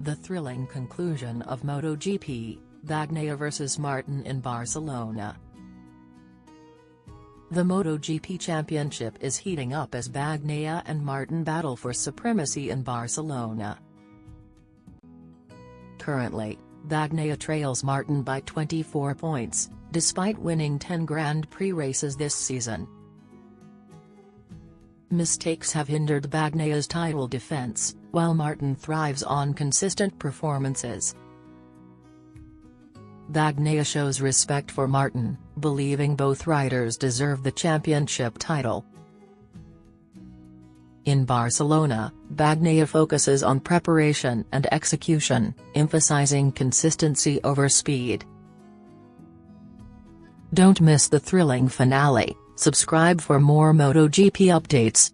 The thrilling conclusion of MotoGP Bagnaia vs Martín in Barcelona. The MotoGP Championship is heating up as Bagnaia and Martín battle for supremacy in Barcelona. Currently, Bagnaia trails Martín by 24 points, despite winning 10 Grand Prix races this season. Mistakes have hindered Bagnaia's title defense, while Martín thrives on consistent performances. Bagnaia shows respect for Martín, believing both riders deserve the championship title. In Barcelona, Bagnaia focuses on preparation and execution, emphasizing consistency over speed. Don't miss the thrilling finale. Subscribe for more MotoGP updates.